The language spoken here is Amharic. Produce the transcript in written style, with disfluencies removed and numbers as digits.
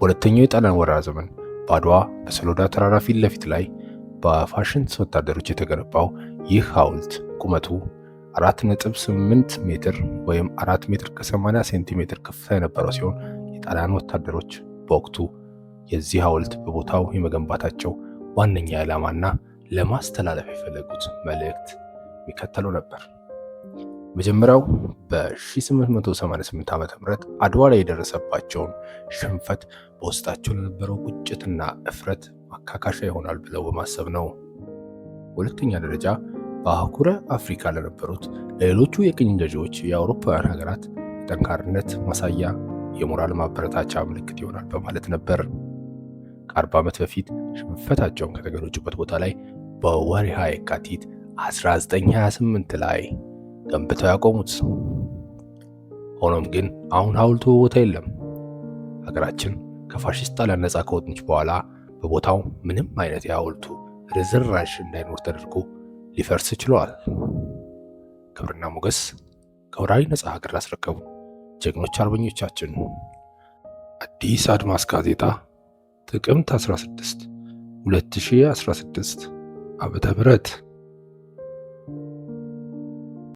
በሁለተኛው የጣሊያን ወረራ ዘመን በአድዋ በሰሎዳ ተራራ ፊት ለፊት ላይ በፋሽስት ወታደሮች የተገነባው ይህ ሐውልት ቁመቱ 4.8 ሜትር ወይም 4 ሜትር ከ80 ሴንቲሜትር ከፍታ የነበረው ሲሆን የጣሊያን ወታደሮች በወቅቱ የዚህ ሐውልት በቦታው የመገንባታቸው ዋነኛ ዓላማና ለማስተላለፍ የፈለጉት መልእክት የሚከተለው ነበር። መጀመሪያው በ1888 ዓ.ም አድዋ ላይ የደረሰባቸውን ሽንፈት በውስጣቸው ለነበረው ቁጭትና እፍረት ማካካሻ ይሆናል ብለው በማሰብ ነው። በሁለተኛ ደረጃ በአህጉረ አፍሪካ ለነበሩት ለሌሎቹ የቅኝ ገዢዎች የአውሮፓውያን ሀገራት የጠንካርነት ማሳያ፣ የሞራል ማበረታቻ ምልክት ይሆናል በማለት ነበር። ከ40 ዓመት በፊት ሽንፈታቸውን ከተገለጹበት ቦታ ላይ በወርሃ የካቲት 1928 ላይ ገንብተው ያቆሙት። ሆኖም ግን አሁን ሐውልቱ ቦታ የለም። ሀገራችን ከፋሽስት ጣሊያን ነፃ ከወጣች በኋላ በቦታው ምንም አይነት የሐውልቱ ርዝራዥ እንዳይኖር ተደርጎ ሊፈርስ ችሏል። ክብርና ሞገስ ከወራሪ ነፃ ሀገር ላስረከቡ ጀግኖች አርበኞቻችን። አዲስ አድማስ ጋዜጣ ጥቅምት 16 2016 ዓመተ ምህረት